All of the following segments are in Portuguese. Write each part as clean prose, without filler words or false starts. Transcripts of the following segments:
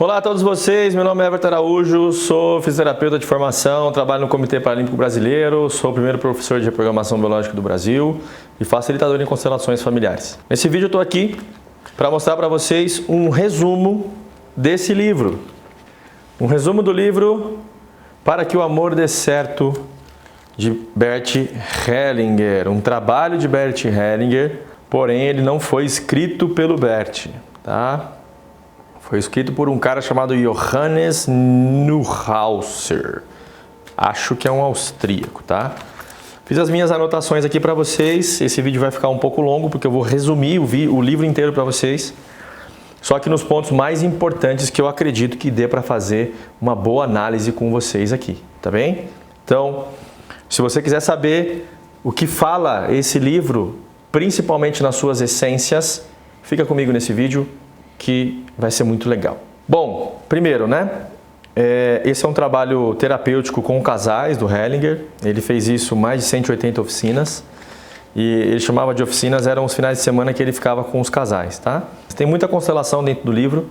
Olá a todos vocês, meu nome é Everton Araújo, sou fisioterapeuta de formação, trabalho no Comitê Paralímpico Brasileiro, sou o primeiro professor de reprogramação biológica do Brasil e facilitador em constelações familiares. Nesse vídeo eu estou aqui para mostrar para vocês um resumo desse livro. Um resumo do livro Para que o Amor Dê Certo, de Bert Hellinger. Um trabalho de Bert Hellinger, porém ele não foi escrito pelo Bert, tá? Foi escrito por um cara chamado Johannes Neuhauser. Acho que é um austríaco, tá? Fiz as minhas anotações aqui para vocês. Esse vídeo vai ficar um pouco longo porque eu vou resumir o livro inteiro para vocês. Só que nos pontos mais importantes que eu acredito que dê para fazer uma boa análise com vocês aqui, tá bem? Então, se você quiser saber o que fala esse livro, principalmente nas suas essências, fica comigo nesse vídeo que vai ser muito legal. Bom, primeiro, né? Esse é um trabalho terapêutico com casais do Hellinger. Ele fez isso mais de 180 oficinas. E ele chamava de oficinas, eram os finais de semana que ele ficava com os casais, tá? Tem muita constelação dentro do livro.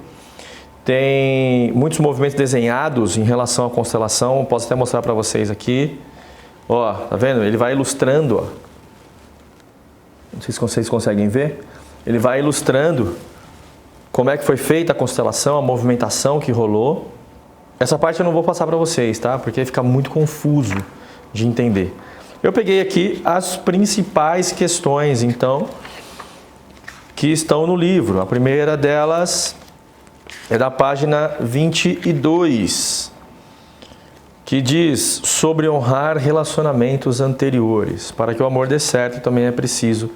Tem muitos movimentos desenhados em relação à constelação. Posso até mostrar para vocês aqui. Ó, tá vendo? Ele vai ilustrando, ó. Não sei se vocês conseguem ver. Ele vai ilustrando como é que foi feita a constelação, a movimentação que rolou. Essa parte eu não vou passar para vocês, tá? Porque fica muito confuso de entender. Eu peguei aqui as principais questões, então, que estão no livro. A primeira delas é da página 22, que diz sobre honrar relacionamentos anteriores. Para que o amor dê certo, também é preciso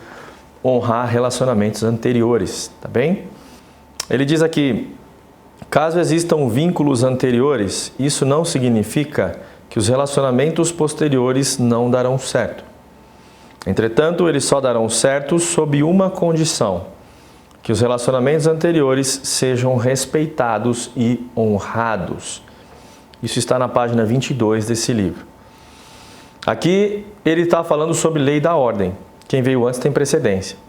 honrar relacionamentos anteriores, tá bem? Ele diz aqui, caso existam vínculos anteriores, isso não significa que os relacionamentos posteriores não darão certo. Entretanto, eles só darão certo sob uma condição, que os relacionamentos anteriores sejam respeitados e honrados. Isso está na página 22 desse livro. Aqui ele está falando sobre lei da ordem. Quem veio antes tem precedência.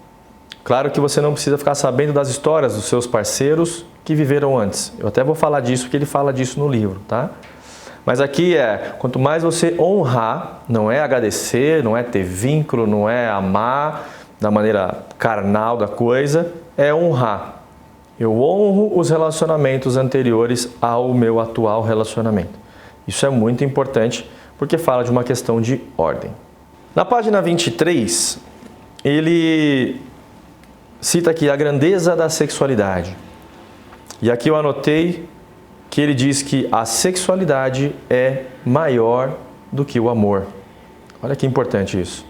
Claro que você não precisa ficar sabendo das histórias dos seus parceiros que viveram antes. Eu até vou falar disso, porque ele fala disso no livro, tá? Mas aqui quanto mais você honrar, não é agradecer, não é ter vínculo, não é amar da maneira carnal da coisa, é honrar. Eu honro os relacionamentos anteriores ao meu atual relacionamento. Isso é muito importante, porque fala de uma questão de ordem. Na página 23, ele cita aqui a grandeza da sexualidade. E aqui eu anotei que ele diz que a sexualidade é maior do que o amor. Olha que importante isso.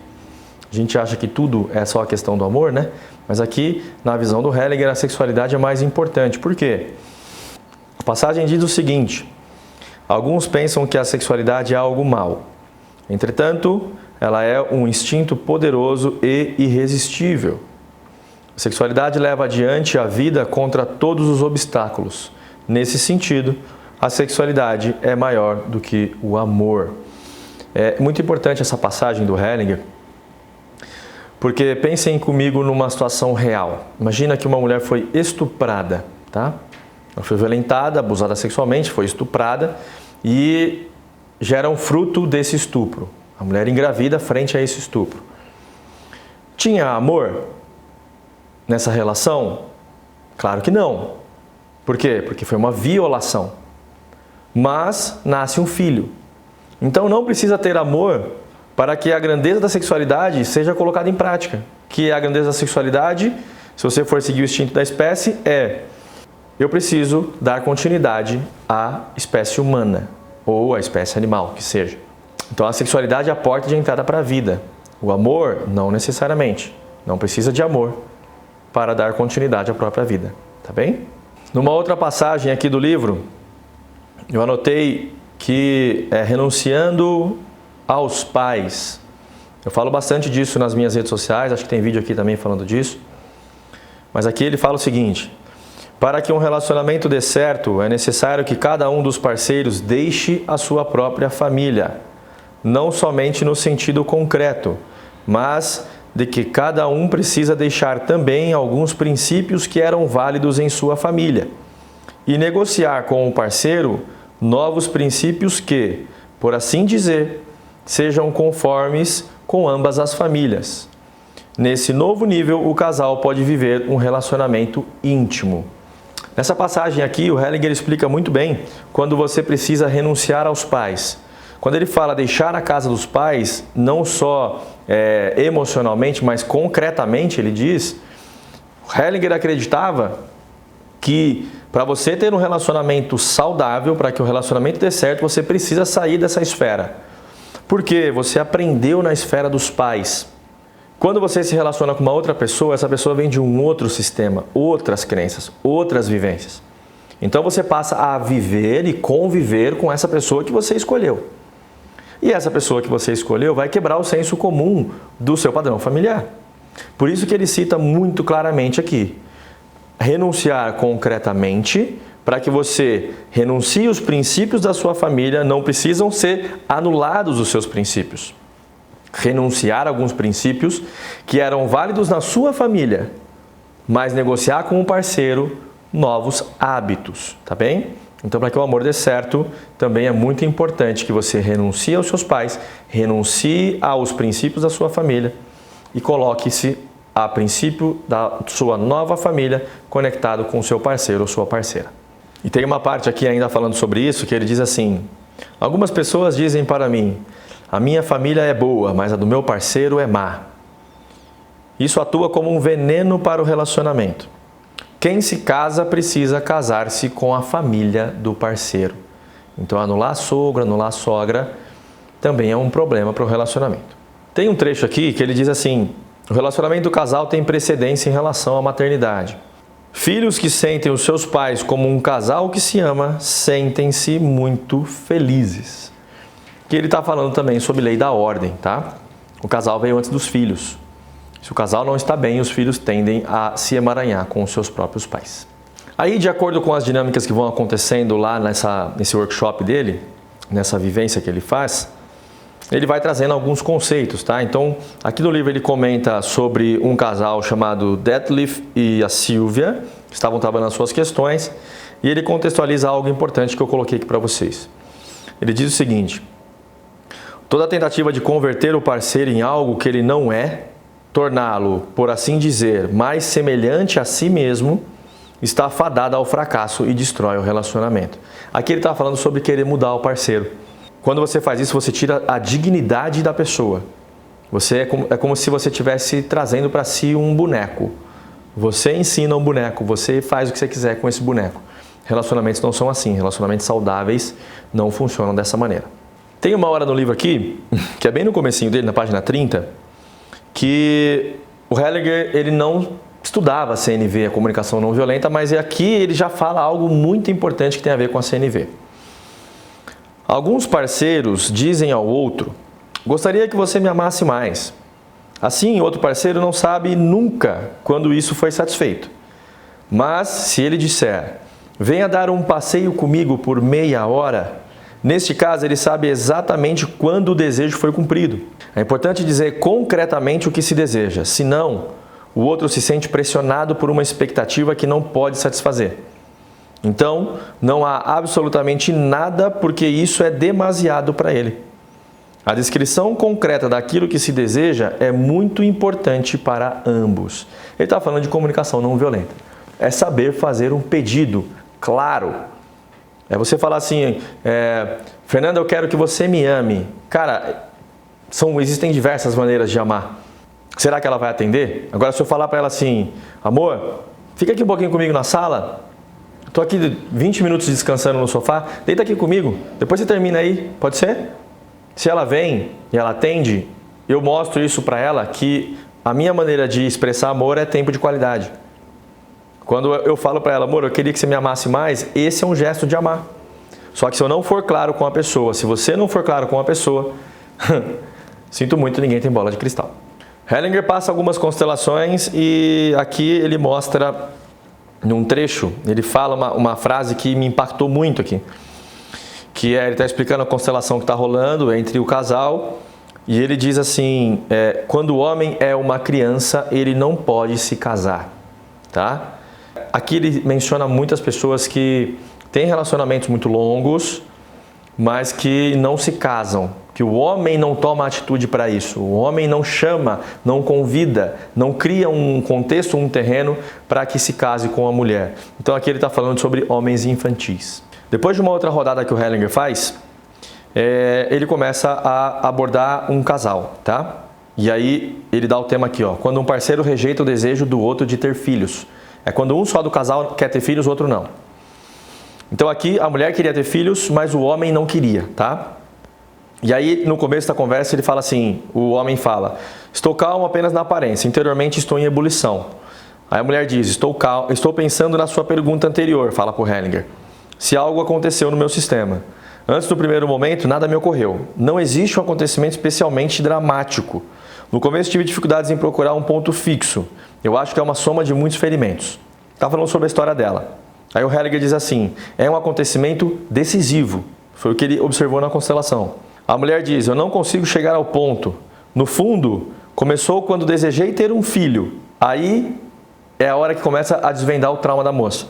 A gente acha que tudo é só a questão do amor, né? Mas aqui, na visão do Hellinger, a sexualidade é mais importante. Por quê? A passagem diz o seguinte: alguns pensam que a sexualidade é algo mau. Entretanto, ela é um instinto poderoso e irresistível. A sexualidade leva adiante a vida contra todos os obstáculos. Nesse sentido, a sexualidade é maior do que o amor. É muito importante essa passagem do Hellinger, porque pensem comigo numa situação real. Imagina que uma mulher foi estuprada, tá? Ela foi violentada, abusada sexualmente, foi estuprada e gera um fruto desse estupro. A mulher engravida frente a esse estupro. Tinha amor nessa relação? Claro que não. Por quê? Porque foi uma violação. Mas nasce um filho. Então não precisa ter amor para que a grandeza da sexualidade seja colocada em prática. Que a grandeza da sexualidade, se você for seguir o instinto da espécie, eu preciso dar continuidade à espécie humana ou à espécie animal, que seja. Então a sexualidade é a porta de entrada para a vida. O amor, não necessariamente. Não precisa de amor para dar continuidade à própria vida. Tá bem? Numa outra passagem aqui do livro, eu anotei que renunciando aos pais. Eu falo bastante disso nas minhas redes sociais, acho que tem vídeo aqui também falando disso. Mas aqui ele fala o seguinte: para que um relacionamento dê certo, é necessário que cada um dos parceiros deixe a sua própria família. Não somente no sentido concreto, mas de que cada um precisa deixar também alguns princípios que eram válidos em sua família. e negociar com o parceiro novos princípios que, por assim dizer, sejam conformes com ambas as famílias. Nesse novo nível, o casal pode viver um relacionamento íntimo. Nessa passagem aqui, o Hellinger explica muito bem quando você precisa renunciar aos pais. Quando ele fala deixar a casa dos pais, não só emocionalmente, mas concretamente, ele diz, Hellinger acreditava que para você ter um relacionamento saudável, para que o relacionamento dê certo, você precisa sair dessa esfera. Porque você aprendeu na esfera dos pais. Quando você se relaciona com uma outra pessoa, essa pessoa vem de um outro sistema, outras crenças, outras vivências. Então você passa a viver e conviver com essa pessoa que você escolheu. E essa pessoa que você escolheu vai quebrar o senso comum do seu padrão familiar. Por isso que ele cita muito claramente aqui. Renunciar concretamente, para que você renuncie os princípios da sua família, não precisam ser anulados os seus princípios. Renunciar a alguns princípios que eram válidos na sua família, mas negociar com o parceiro novos hábitos, tá bem? Então, para que o amor dê certo, também é muito importante que você renuncie aos seus pais, renuncie aos princípios da sua família e coloque-se a princípio da sua nova família conectado com o seu parceiro ou sua parceira. E tem uma parte aqui ainda falando sobre isso, que ele diz assim: algumas pessoas dizem para mim, a minha família é boa, mas a do meu parceiro é má. Isso atua como um veneno para o relacionamento. Quem se casa precisa casar-se com a família do parceiro. Então, anular sogro, anular sogra também é um problema para o relacionamento. Tem um trecho aqui que ele diz assim: o relacionamento do casal tem precedência em relação à maternidade. Filhos que sentem os seus pais como um casal que se ama, sentem-se muito felizes. Que ele está falando também sobre lei da ordem, tá? O casal veio antes dos filhos. Se o casal não está bem, os filhos tendem a se emaranhar com os seus próprios pais. Aí, de acordo com as dinâmicas que vão acontecendo lá nesse workshop dele, nessa vivência que ele faz, ele vai trazendo alguns conceitos, tá? Então, aqui no livro ele comenta sobre um casal chamado Detlef e a Silvia, que estavam trabalhando as suas questões, e ele contextualiza algo importante que eu coloquei aqui para vocês. Ele diz o seguinte: toda tentativa de converter o parceiro em algo que ele não é, torná-lo, por assim dizer, mais semelhante a si mesmo, está fadada ao fracasso e destrói o relacionamento. Aqui ele está falando sobre querer mudar o parceiro. Quando você faz isso, você tira a dignidade da pessoa. É como se você estivesse trazendo para si um boneco. Você ensina um boneco, você faz o que você quiser com esse boneco. Relacionamentos não são assim, relacionamentos saudáveis não funcionam dessa maneira. Tem uma hora no livro aqui, que é bem no comecinho dele, na página 30, que o Hellinger ele não estudava a CNV, a comunicação não violenta, mas aqui ele já fala algo muito importante que tem a ver com a CNV. Alguns parceiros dizem ao outro: gostaria que você me amasse mais. Assim, outro parceiro não sabe nunca quando isso foi satisfeito. Mas se ele disser: venha dar um passeio comigo por meia hora, neste caso ele sabe exatamente quando o desejo foi cumprido. É importante dizer concretamente o que se deseja, senão o outro se sente pressionado por uma expectativa que não pode satisfazer. Então, não há absolutamente nada porque isso é demasiado para ele. A descrição concreta daquilo que se deseja é muito importante para ambos. Ele está falando de comunicação não violenta. É saber fazer um pedido claro. É você falar assim: Fernanda, eu quero que você me ame. Cara, existem diversas maneiras de amar. Será que ela vai atender? Agora, se eu falar para ela assim: amor, fica aqui um pouquinho comigo na sala. Estou aqui 20 minutos descansando no sofá. Deita aqui comigo. Depois você termina aí. Pode ser? Se ela vem e ela atende, eu mostro isso para ela, que a minha maneira de expressar amor é tempo de qualidade. Quando eu falo para ela: amor, eu queria que você me amasse mais, esse é um gesto de amar. Só que se eu não for claro com a pessoa, se você não for claro com a pessoa, sinto muito, ninguém tem bola de cristal. Hellinger passa algumas constelações e aqui ele mostra, num trecho, ele fala uma frase que me impactou muito aqui. Que ele está explicando a constelação que está rolando entre o casal e ele diz assim: quando o homem é uma criança, ele não pode se casar, tá? Aqui ele menciona muitas pessoas que têm relacionamentos muito longos, mas que não se casam, que o homem não toma atitude para isso, o homem não chama, não convida, não cria um contexto, um terreno para que se case com a mulher. Então aqui ele está falando sobre homens infantis. Depois de uma outra rodada que o Hellinger faz, ele começa a abordar um casal, tá? E aí ele dá o tema aqui, ó, quando um parceiro rejeita o desejo do outro de ter filhos. É quando um só do casal quer ter filhos, o outro não. Então aqui a mulher queria ter filhos, mas o homem não queria, tá? E aí no começo da conversa ele fala assim, o homem fala, estou calmo apenas na aparência, interiormente estou em ebulição. Aí a mulher diz, estou pensando na sua pergunta anterior, fala para o Hellinger, se algo aconteceu no meu sistema. Antes do primeiro momento, nada me ocorreu. Não existe um acontecimento especialmente dramático. No começo tive dificuldades em procurar um ponto fixo. Eu acho que é uma soma de muitos ferimentos. Está falando sobre a história dela. Aí o Hellinger diz assim, é um acontecimento decisivo. Foi o que ele observou na constelação. A mulher diz, eu não consigo chegar ao ponto. No fundo, começou quando desejei ter um filho. Aí é a hora que começa a desvendar o trauma da moça.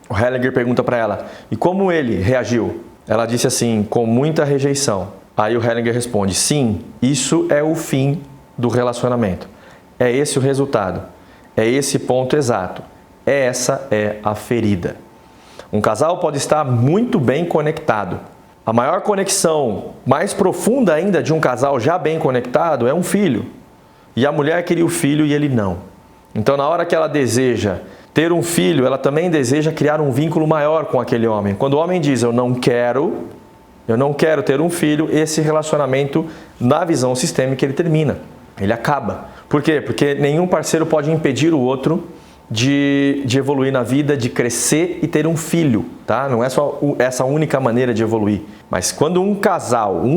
O Hellinger pergunta para ela, e como ele reagiu? Ela disse assim, com muita rejeição. Aí o Hellinger responde, sim, isso é o fim do relacionamento. É esse o resultado. É esse ponto exato. Essa é a ferida. Um casal pode estar muito bem conectado. A maior conexão, mais profunda ainda de um casal já bem conectado é um filho. E a mulher queria o filho e ele não. Então na hora que ela deseja ter um filho, ela também deseja criar um vínculo maior com aquele homem. Quando o homem diz, eu não quero ter um filho, esse relacionamento, na visão sistêmica, ele termina. Ele acaba. Por quê? Porque nenhum parceiro pode impedir o outro de evoluir na vida, de crescer e ter um filho, tá? Não é só essa única maneira de evoluir. Mas quando um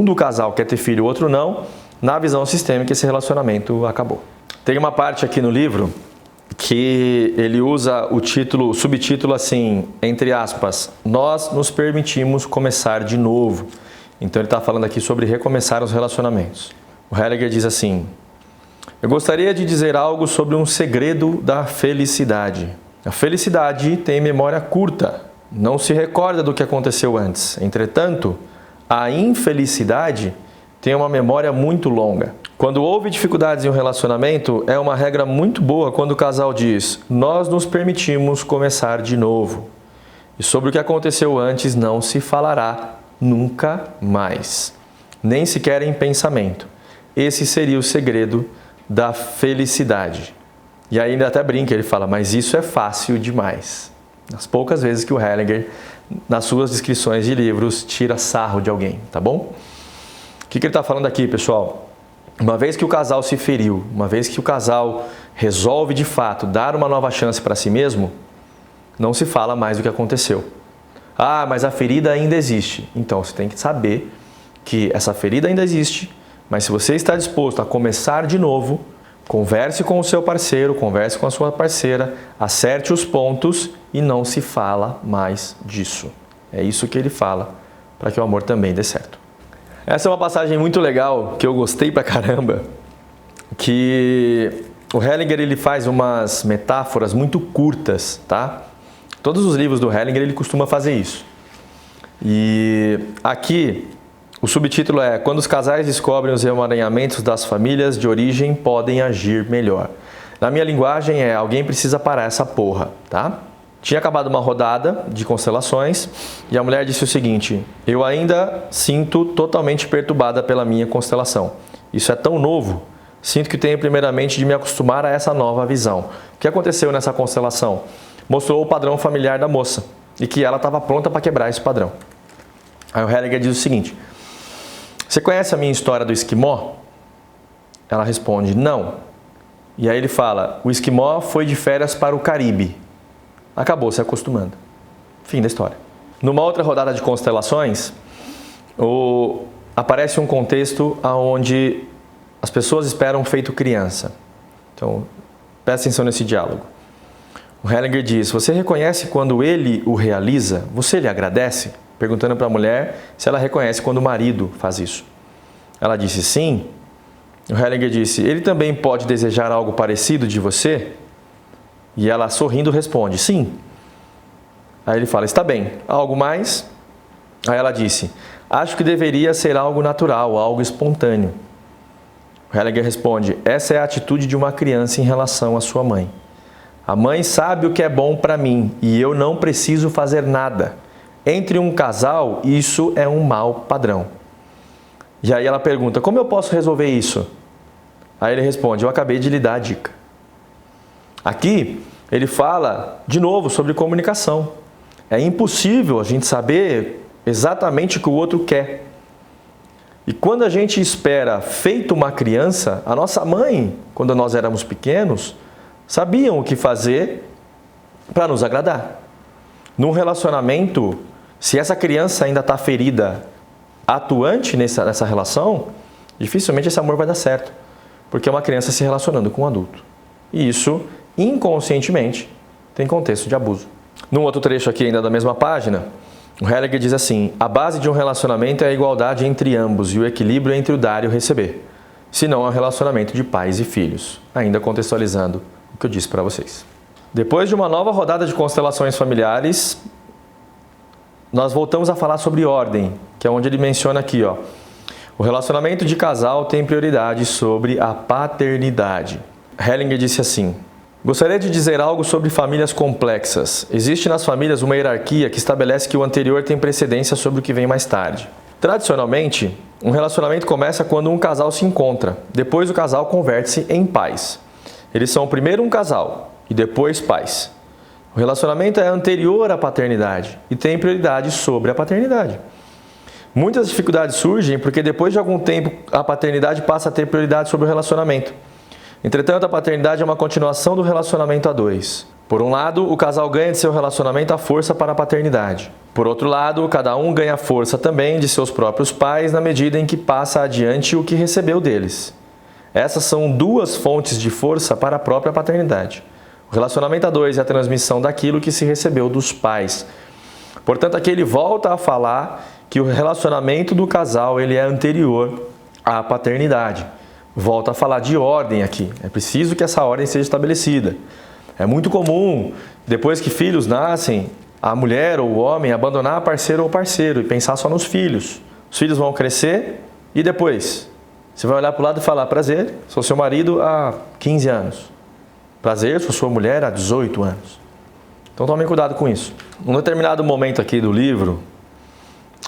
do casal quer ter filho e o outro não, na visão sistêmica, esse relacionamento acabou. Tem uma parte aqui no livro que ele usa o subtítulo assim, entre aspas, nós nos permitimos começar de novo. Então ele está falando aqui sobre recomeçar os relacionamentos. O Hellinger diz assim, eu gostaria de dizer algo sobre um segredo da felicidade. A felicidade tem memória curta, não se recorda do que aconteceu antes. Entretanto, a infelicidade tem uma memória muito longa. Quando houve dificuldades em um relacionamento, é uma regra muito boa quando o casal diz, nós nos permitimos começar de novo. E sobre o que aconteceu antes não se falará nunca mais, nem sequer em pensamento. Esse seria o segredo da felicidade. E ainda até brinca, ele fala, mas isso é fácil demais. As poucas vezes que o Hellinger, nas suas descrições de livros, tira sarro de alguém, tá bom? O que ele está falando aqui, pessoal? Uma vez que o casal se feriu, uma vez que o casal resolve de fato dar uma nova chance para si mesmo, não se fala mais do que aconteceu. Ah, mas a ferida ainda existe. Então você tem que saber que essa ferida ainda existe, mas se você está disposto a começar de novo, converse com o seu parceiro, converse com a sua parceira, acerte os pontos e não se fala mais disso. É isso que ele fala para que o amor também dê certo. Essa é uma passagem muito legal, que eu gostei pra caramba, que o Hellinger ele faz umas metáforas muito curtas, tá? Todos os livros do Hellinger ele costuma fazer isso. E aqui o subtítulo é Quando os casais descobrem os emaranhamentos das famílias de origem podem agir melhor. Na minha linguagem é alguém precisa parar essa porra, tá? Tinha acabado uma rodada de constelações e a mulher disse o seguinte, eu ainda sinto totalmente perturbada pela minha constelação. Isso é tão novo, sinto que tenho primeiramente de me acostumar a essa nova visão. O que aconteceu nessa constelação? Mostrou o padrão familiar da moça e que ela estava pronta para quebrar esse padrão. Aí o Hellinger diz o seguinte, você conhece a minha história do esquimó? Ela responde, não. E aí ele fala, o esquimó foi de férias para o Caribe. Acabou se acostumando. Fim da história. Numa outra rodada de constelações, aparece um contexto onde as pessoas esperam feito criança. Então, presta atenção nesse diálogo. O Hellinger diz, você reconhece quando ele o realiza? Você lhe agradece? Perguntando para a mulher se ela reconhece quando o marido faz isso. Ela disse sim. O Hellinger disse, ele também pode desejar algo parecido de você? E ela, sorrindo, responde: sim. Aí ele fala: está bem. Algo mais? Aí ela disse: acho que deveria ser algo natural, algo espontâneo. O Hellinger responde: essa é a atitude de uma criança em relação à sua mãe. A mãe sabe o que é bom para mim e eu não preciso fazer nada. Entre um casal, isso é um mau padrão. E aí ela pergunta: como eu posso resolver isso? Aí ele responde: eu acabei de lhe dar a dica. Aqui ele fala de novo sobre comunicação. É impossível a gente saber exatamente o que o outro quer. E quando a gente espera feito uma criança, a nossa mãe, quando nós éramos pequenos, sabiam o que fazer para nos agradar. Num relacionamento, se essa criança ainda está ferida, atuante nessa relação, dificilmente esse amor vai dar certo. Porque é uma criança se relacionando com um adulto. E isso, inconscientemente, tem contexto de abuso. Num outro trecho aqui ainda da mesma página, o Hellinger diz assim: a base de um relacionamento é a igualdade entre ambos e o equilíbrio entre o dar e o receber. Senão é um relacionamento de pais e filhos. Ainda contextualizando o que eu disse para vocês. Depois de uma nova rodada de constelações familiares, nós voltamos a falar sobre ordem, que é onde ele menciona aqui, ó. O relacionamento de casal tem prioridade sobre a paternidade. Hellinger disse assim: gostaria de dizer algo sobre famílias complexas. Existe nas famílias uma hierarquia que estabelece que o anterior tem precedência sobre o que vem mais tarde. Tradicionalmente, um relacionamento começa quando um casal se encontra. Depois o casal converte-se em pais. Eles são primeiro um casal e depois pais. O relacionamento é anterior à paternidade e tem prioridade sobre a paternidade. Muitas dificuldades surgem porque depois de algum tempo a paternidade passa a ter prioridade sobre o relacionamento. Entretanto, a paternidade é uma continuação do relacionamento a dois. Por um lado, o casal ganha de seu relacionamento a força para a paternidade. Por outro lado, cada um ganha força também de seus próprios pais na medida em que passa adiante o que recebeu deles. Essas são duas fontes de força para a própria paternidade. O relacionamento a dois é a transmissão daquilo que se recebeu dos pais. Portanto, aqui ele volta a falar que o relacionamento do casal ele é anterior à paternidade. Volta a falar de ordem aqui. É preciso que essa ordem seja estabelecida. É muito comum, depois que filhos nascem, a mulher ou o homem abandonar a parceira ou parceiro e pensar só nos filhos. Os filhos vão crescer e depois você vai olhar para o lado e falar: prazer, sou seu marido há 15 anos. Prazer, sou sua mulher há 18 anos. Então tomem cuidado com isso. Num determinado momento aqui do livro,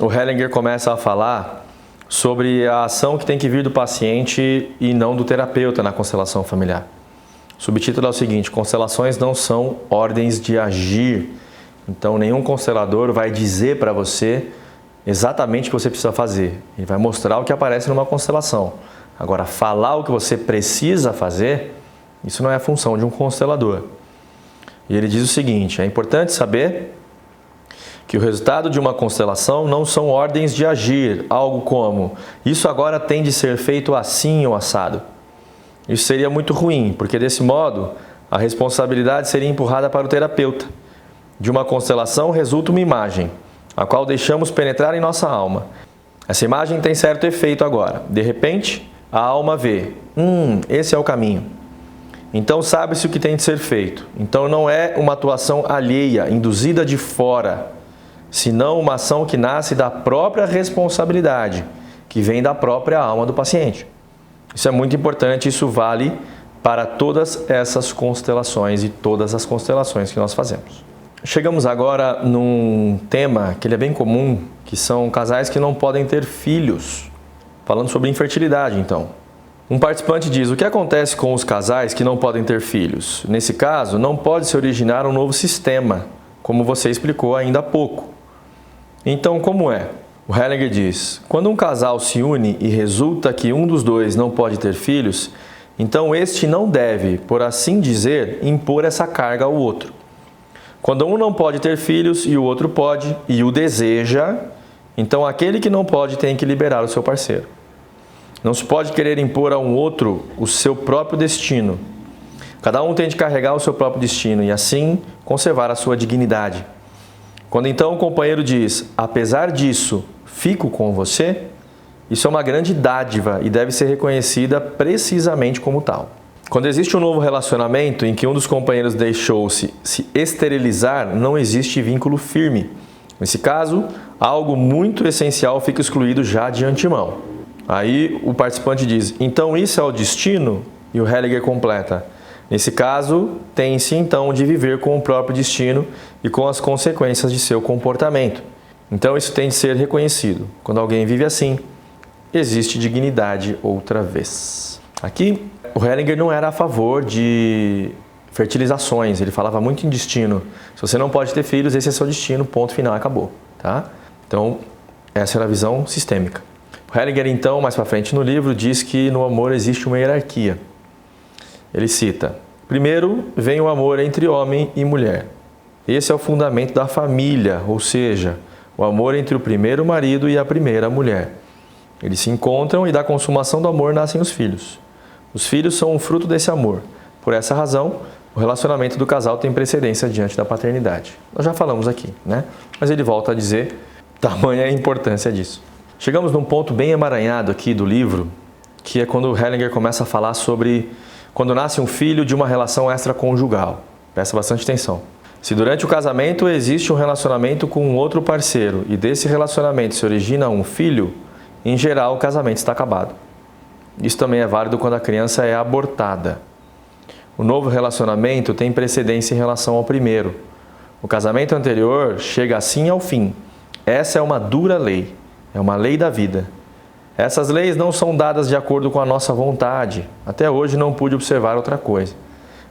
o Hellinger começa a falar sobre a ação que tem que vir do paciente e não do terapeuta na constelação familiar. O subtítulo é o seguinte: constelações não são ordens de agir. Então nenhum constelador vai dizer para você exatamente o que você precisa fazer. Ele vai mostrar o que aparece numa constelação. Agora, falar o que você precisa fazer, isso não é a função de um constelador. E ele diz o seguinte: é importante saber que o resultado de uma constelação não são ordens de agir, algo como: isso agora tem de ser feito assim ou assado. Isso seria muito ruim, porque desse modo a responsabilidade seria empurrada para o terapeuta. De uma constelação resulta uma imagem, a qual deixamos penetrar em nossa alma. Essa imagem tem certo efeito agora. De repente, a alma vê: esse é o caminho. Então sabe-se o que tem de ser feito. Então não é uma atuação alheia, induzida de fora, senão uma ação que nasce da própria responsabilidade, que vem da própria alma do paciente. Isso é muito importante, isso vale para todas essas constelações e todas as constelações que nós fazemos. Chegamos agora num tema que ele é bem comum, que são casais que não podem ter filhos. Falando sobre infertilidade, então. Um participante diz: o que acontece com os casais que não podem ter filhos? Nesse caso, não pode se originar um novo sistema, como você explicou ainda há pouco. Então, como é? O Hellinger diz: quando um casal se une e resulta que um dos dois não pode ter filhos, então este não deve, por assim dizer, impor essa carga ao outro. Quando um não pode ter filhos e o outro pode e o deseja, então aquele que não pode tem que liberar o seu parceiro. Não se pode querer impor a um outro o seu próprio destino. Cada um tem de carregar o seu próprio destino e assim conservar a sua dignidade. Quando então o companheiro diz: apesar disso, fico com você, isso é uma grande dádiva e deve ser reconhecida precisamente como tal. Quando existe um novo relacionamento em que um dos companheiros deixou-se se esterilizar, não existe vínculo firme. Nesse caso, algo muito essencial fica excluído já de antemão. Aí o participante diz, então isso é o destino? E o Hellinger completa, nesse caso, tem-se então de viver com o próprio destino e com as consequências de seu comportamento. Então isso tem de ser reconhecido. Quando alguém vive assim, existe dignidade outra vez. Aqui, o Hellinger não era a favor de fertilizações, ele falava muito em destino. Se você não pode ter filhos, esse é seu destino, ponto final, acabou. Tá? Então, essa era a visão sistêmica. O Hellinger, então, mais para frente no livro, diz que no amor existe uma hierarquia. Ele cita, primeiro vem o amor entre homem e mulher. Esse é o fundamento da família, ou seja, o amor entre o primeiro marido e a primeira mulher. Eles se encontram e da consumação do amor nascem os filhos. Os filhos são um fruto desse amor. Por essa razão, o relacionamento do casal tem precedência diante da paternidade. Nós já falamos aqui, né? Mas ele volta a dizer tamanha a importância disso. Chegamos num ponto bem emaranhado aqui do livro, que é quando o Hellinger começa a falar sobre quando nasce um filho de uma relação extraconjugal. Presta bastante atenção. Se durante o casamento existe um relacionamento com um outro parceiro e desse relacionamento se origina um filho, em geral o casamento está acabado. Isso também é válido quando a criança é abortada. O novo relacionamento tem precedência em relação ao primeiro. O casamento anterior chega assim ao fim. Essa é uma dura lei, é uma lei da vida. Essas leis não são dadas de acordo com a nossa vontade. Até hoje não pude observar outra coisa.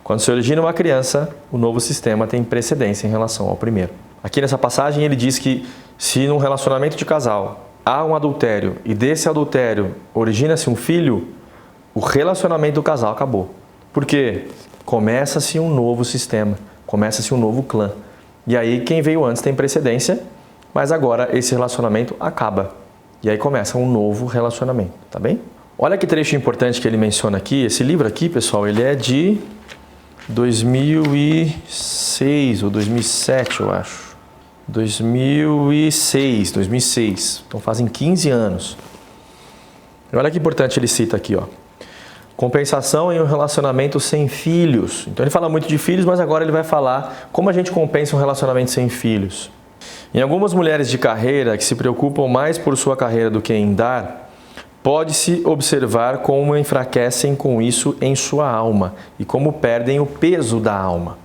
Quando se origina uma criança, o novo sistema tem precedência em relação ao primeiro. Aqui nessa passagem ele diz que se num relacionamento de casal há um adultério e desse adultério origina-se um filho, o relacionamento do casal acabou. Por quê? Começa-se um novo sistema, começa-se um novo clã. E aí quem veio antes tem precedência, mas agora esse relacionamento acaba. E aí começa um novo relacionamento, tá bem? Olha que trecho importante que ele menciona aqui. Esse livro aqui, pessoal, ele é de 2006 ou 2007, eu acho. 2006. Então fazem 15 anos. E olha que importante ele cita aqui, ó. Compensação em um relacionamento sem filhos. Então ele fala muito de filhos, mas agora ele vai falar como a gente compensa um relacionamento sem filhos. Em algumas mulheres de carreira que se preocupam mais por sua carreira do que em dar, pode-se observar como enfraquecem com isso em sua alma e como perdem o peso da alma.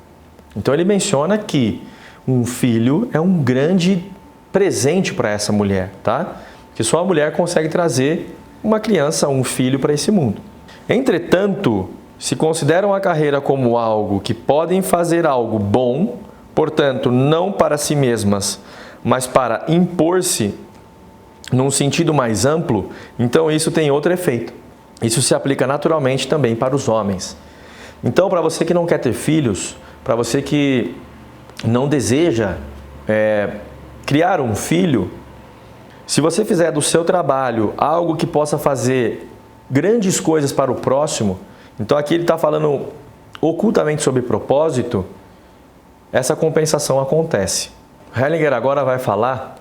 Então ele menciona que um filho é um grande presente para essa mulher, tá? Que só a mulher consegue trazer uma criança, um filho para esse mundo. Entretanto, se consideram a carreira como algo que podem fazer algo bom, portanto, não para si mesmas, mas para impor-se num sentido mais amplo, então isso tem outro efeito. Isso se aplica naturalmente também para os homens. Então, para você que não quer ter filhos, para você que não deseja criar um filho, se você fizer do seu trabalho algo que possa fazer grandes coisas para o próximo, então aqui ele está falando ocultamente sobre propósito, essa compensação acontece. Hellinger agora vai falar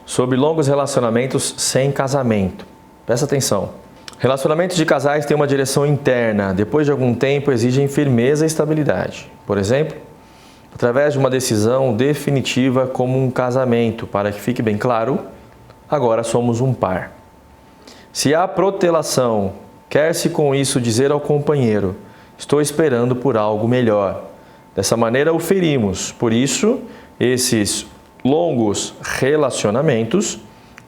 sobre longos relacionamentos sem casamento. Presta atenção. Relacionamentos de casais têm uma direção interna. Depois de algum tempo exigem firmeza e estabilidade. Por exemplo, através de uma decisão definitiva como um casamento, para que fique bem claro, agora somos um par. Se há protelação, quer-se com isso dizer ao companheiro, estou esperando por algo melhor. Dessa maneira o ferimos. Por isso, esses longos relacionamentos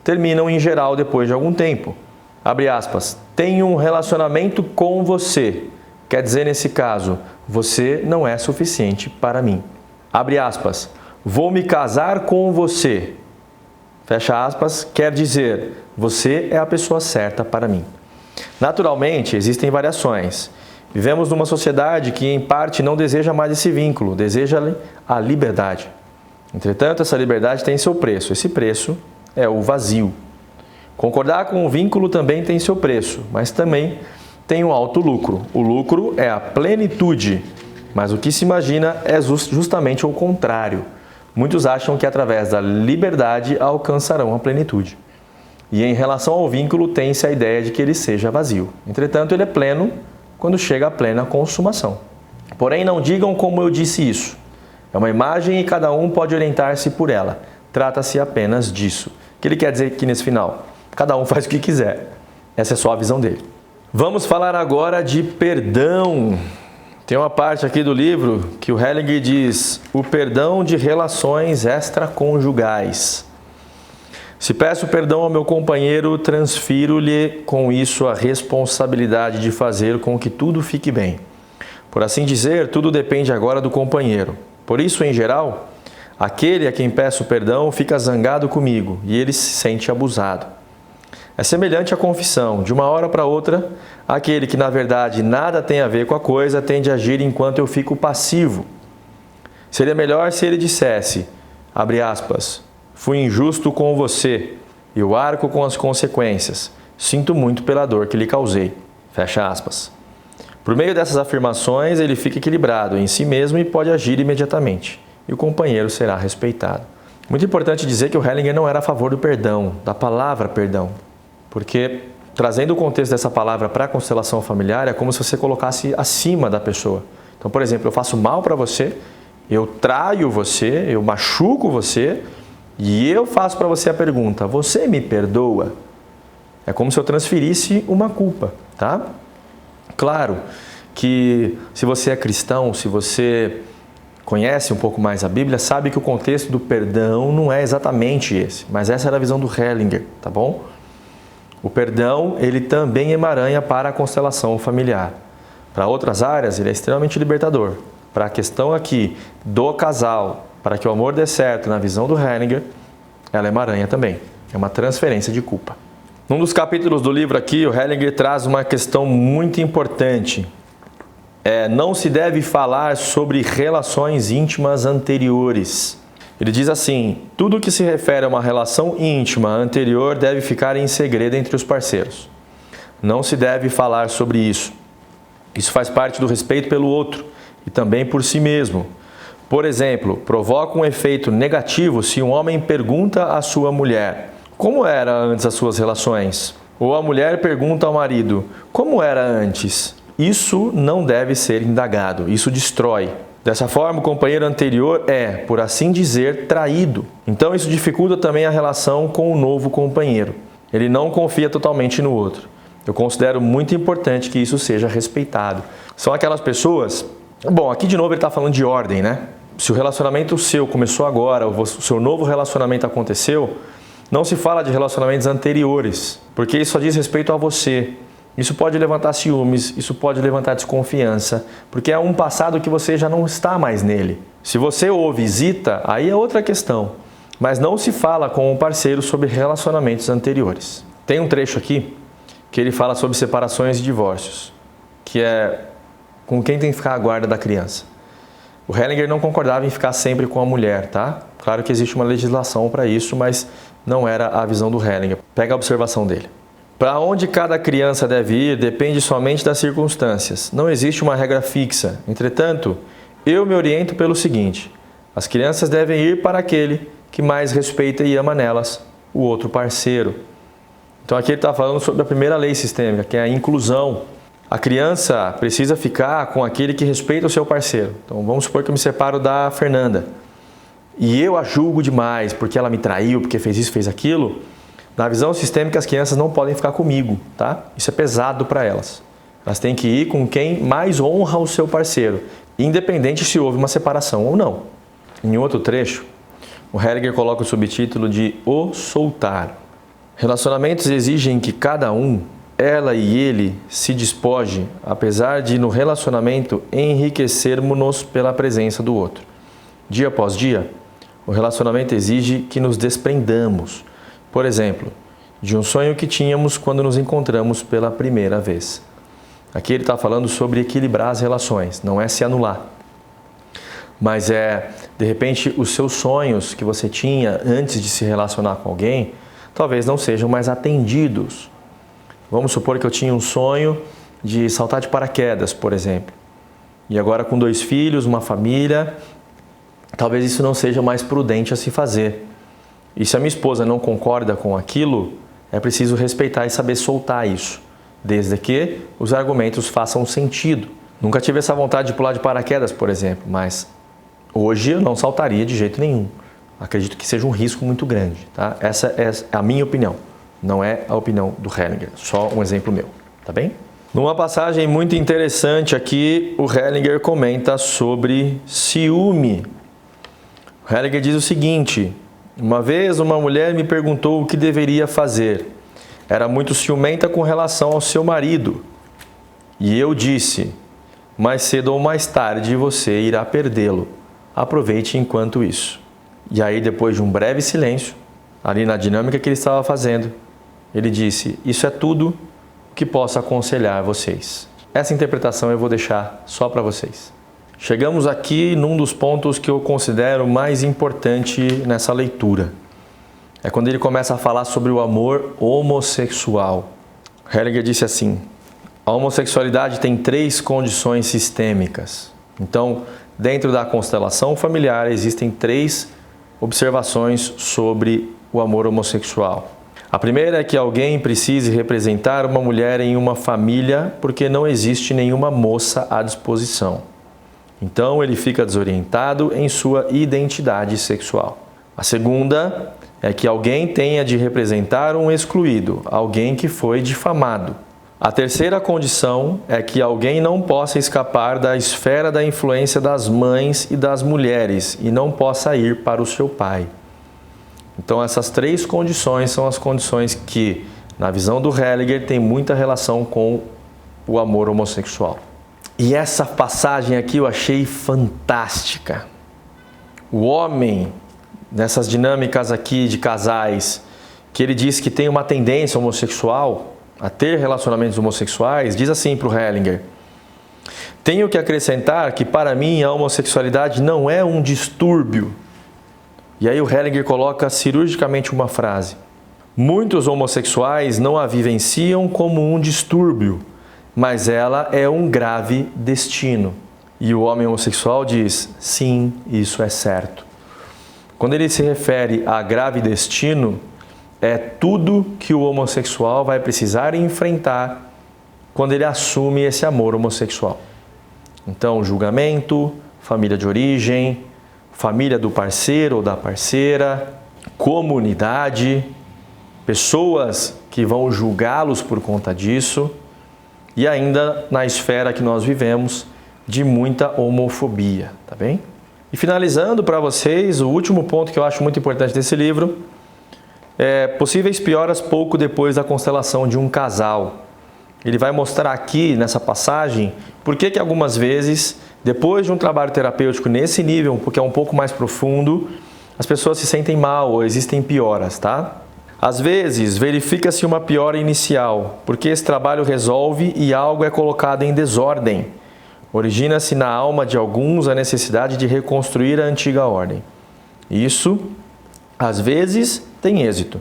terminam em geral depois de algum tempo. Abre aspas, tenho um relacionamento com você. Quer dizer, nesse caso, você não é suficiente para mim. Abre aspas, vou me casar com você. Fecha aspas, quer dizer, você é a pessoa certa para mim. Naturalmente, existem variações. Vivemos numa sociedade que, em parte, não deseja mais esse vínculo, deseja a liberdade. Entretanto, essa liberdade tem seu preço. Esse preço é o vazio. Concordar com o vínculo também tem seu preço, mas também tem um alto lucro. O lucro é a plenitude, mas o que se imagina é justamente o contrário. Muitos acham que através da liberdade alcançarão a plenitude. E em relação ao vínculo tem-se a ideia de que ele seja vazio. Entretanto, ele é pleno quando chega a plena consumação. Porém, não digam como eu disse isso. É uma imagem e cada um pode orientar-se por ela. Trata-se apenas disso. O que ele quer dizer aqui nesse final? Cada um faz o que quiser. Essa é só a visão dele. Vamos falar agora de perdão. Tem uma parte aqui do livro que o Hellinger diz: o perdão de relações extraconjugais. Se peço perdão ao meu companheiro, transfiro-lhe com isso a responsabilidade de fazer com que tudo fique bem. Por assim dizer, tudo depende agora do companheiro. Por isso, em geral, aquele a quem peço perdão fica zangado comigo e ele se sente abusado. É semelhante à confissão. De uma hora para outra, aquele que na verdade nada tem a ver com a coisa tende a agir enquanto eu fico passivo. Seria melhor se ele dissesse, abre aspas, fui injusto com você, eu arco com as consequências, sinto muito pela dor que lhe causei, fecha aspas. Por meio dessas afirmações, ele fica equilibrado em si mesmo e pode agir imediatamente, e o companheiro será respeitado. Muito importante dizer que o Hellinger não era a favor do perdão, da palavra perdão, porque trazendo o contexto dessa palavra para a constelação familiar é como se você colocasse acima da pessoa. Então, por exemplo, eu faço mal para você, eu traio você, eu machuco você e eu faço para você a pergunta, você me perdoa? É como se eu transferisse uma culpa, tá? Claro que se você é cristão, se você conhece um pouco mais a Bíblia, sabe que o contexto do perdão não é exatamente esse, mas essa era a visão do Hellinger, tá bom? O perdão, ele também emaranha para a constelação familiar. Para outras áreas, ele é extremamente libertador. Para a questão aqui do casal, para que o amor dê certo na visão do Hellinger, ela emaranha também. É uma transferência de culpa. Num dos capítulos do livro aqui, o Hellinger traz uma questão muito importante. Não se deve falar sobre relações íntimas anteriores. Ele diz assim, tudo que se refere a uma relação íntima anterior deve ficar em segredo entre os parceiros. Não se deve falar sobre isso. Isso faz parte do respeito pelo outro e também por si mesmo. Por exemplo, provoca um efeito negativo se um homem pergunta à sua mulher, como era antes as suas relações? Ou a mulher pergunta ao marido, como era antes? Isso não deve ser indagado, isso destrói. Dessa forma, o companheiro anterior é, por assim dizer, traído. Então isso dificulta também a relação com o novo companheiro. Ele não confia totalmente no outro. Eu considero muito importante que isso seja respeitado. São aquelas pessoas... Bom, aqui de novo ele está falando de ordem, né? Se o relacionamento seu começou agora, o seu novo relacionamento aconteceu, não se fala de relacionamentos anteriores, porque isso só diz respeito a você. Isso pode levantar ciúmes, isso pode levantar desconfiança, porque é um passado que você já não está mais nele. Se você o visita, aí é outra questão. Mas não se fala com o parceiro sobre relacionamentos anteriores. Tem um trecho aqui que ele fala sobre separações e divórcios, que é com quem tem que ficar a guarda da criança. O Hellinger não concordava em ficar sempre com a mulher, tá? Claro que existe uma legislação para isso, mas não era a visão do Hellinger. Pega a observação dele. Para onde cada criança deve ir depende somente das circunstâncias. Não existe uma regra fixa. Entretanto, eu me oriento pelo seguinte: as crianças devem ir para aquele que mais respeita e ama nelas, o outro parceiro. Então aqui ele está falando sobre a primeira lei sistêmica, que é a inclusão. A criança precisa ficar com aquele que respeita o seu parceiro. Então vamos supor que eu me separo da Fernanda e eu a julgo demais porque ela me traiu, porque fez isso, fez aquilo. Na visão sistêmica, as crianças não podem ficar comigo, tá? Isso é pesado para elas. Elas têm que ir com quem mais honra o seu parceiro, independente se houve uma separação ou não. Em outro trecho, o Hellinger coloca o subtítulo de O Soltar. Relacionamentos exigem que cada um, ela e ele, se despoje, apesar de no relacionamento enriquecermos-nos pela presença do outro. Dia após dia, o relacionamento exige que nos desprendamos. Por exemplo, de um sonho que tínhamos quando nos encontramos pela primeira vez. Aqui ele está falando sobre equilibrar as relações, não é se anular. Mas de repente, os seus sonhos que você tinha antes de se relacionar com alguém, talvez não sejam mais atendidos. Vamos supor que eu tinha um sonho de saltar de paraquedas, por exemplo. E agora com 2 filhos, uma família, talvez isso não seja mais prudente a se fazer. E se a minha esposa não concorda com aquilo, é preciso respeitar e saber soltar isso. desde que os argumentos façam sentido. Nunca tive essa vontade de pular de paraquedas, por exemplo, mas hoje eu não saltaria de jeito nenhum. Acredito que seja um risco muito grande, tá? Essa é a minha opinião, não é a opinião do Hellinger, só um exemplo meu, tá bem? Numa passagem muito interessante aqui, o Hellinger comenta sobre ciúme. O Hellinger diz o seguinte: uma vez uma mulher me perguntou o que deveria fazer. Era muito ciumenta com relação ao seu marido. E eu disse: mais cedo ou mais tarde você irá perdê-lo. Aproveite enquanto isso. E aí, depois de um breve silêncio, ali na dinâmica que ele estava fazendo, ele disse: isso é tudo que posso aconselhar vocês. Essa interpretação eu vou deixar só para vocês. Chegamos aqui num dos pontos que eu considero mais importante nessa leitura. É quando ele começa a falar sobre o amor homossexual. Hellinger disse assim: a homossexualidade tem 3 condições sistêmicas. Então, dentro da constelação familiar, existem 3 observações sobre o amor homossexual. A primeira é que alguém precise representar uma mulher em uma família porque não existe nenhuma moça à disposição. Então ele fica desorientado em sua identidade sexual. A segunda é que alguém tenha de representar um excluído, alguém que foi difamado. A terceira condição é que alguém não possa escapar da esfera da influência das mães e das mulheres e não possa ir para o seu pai. Então essas 3 condições são as condições que, na visão do Hellinger, tem muita relação com o amor homossexual. E essa passagem aqui eu achei fantástica. O homem, nessas dinâmicas aqui de casais, que ele diz que tem uma tendência homossexual, a ter relacionamentos homossexuais, diz assim para o Hellinger: tenho que acrescentar que para mim a homossexualidade não é um distúrbio. E aí o Hellinger coloca cirurgicamente uma frase: muitos homossexuais não a vivenciam como um distúrbio, mas ela é um grave destino. E o homem homossexual diz: sim, isso é certo. Quando ele se refere a grave destino, é tudo que o homossexual vai precisar enfrentar quando ele assume esse amor homossexual. Então, julgamento, família de origem, família do parceiro ou da parceira, comunidade, pessoas que vão julgá-los por conta disso, e ainda na esfera que nós vivemos de muita homofobia, tá bem? E finalizando para vocês, o último ponto que eu acho muito importante desse livro é possíveis pioras pouco depois da constelação de um casal. Ele vai mostrar aqui nessa passagem por que algumas vezes, depois de um trabalho terapêutico nesse nível, porque é um pouco mais profundo, as pessoas se sentem mal ou existem pioras, tá? Às vezes, verifica-se uma piora inicial, porque esse trabalho resolve e algo é colocado em desordem. Origina-se na alma de alguns a necessidade de reconstruir a antiga ordem. Isso, às vezes, tem êxito.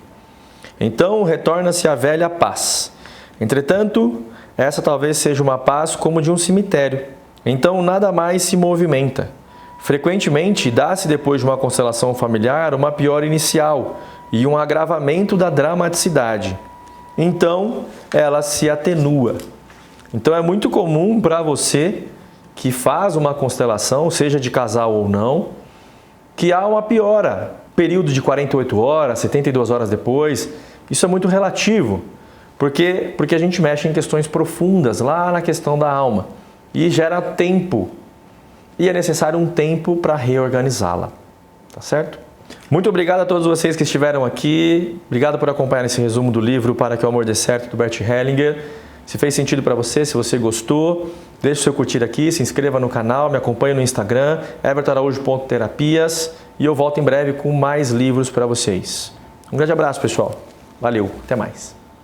Então, retorna-se à velha paz. Entretanto, essa talvez seja uma paz como de um cemitério. Então, nada mais se movimenta. Frequentemente, dá-se depois de uma constelação familiar uma piora inicial e um agravamento da dramaticidade. Então, ela se atenua. Então, é muito comum para você que faz uma constelação, seja de casal ou não, que há uma piora. Período de 48 horas, 72 horas depois, isso é muito relativo. Porque a gente mexe em questões profundas, lá na questão da alma. E gera tempo. E é necessário um tempo para reorganizá-la. Tá certo? Muito obrigado a todos vocês que estiveram aqui. Obrigado por acompanhar esse resumo do livro Para que o Amor Dê Certo, do Bert Hellinger. Se fez sentido para você, se você gostou, deixe o seu curtir aqui, se inscreva no canal, me acompanhe no Instagram, evertonaraújo.terapias, e eu volto em breve com mais livros para vocês. Um grande abraço, pessoal. Valeu, até mais.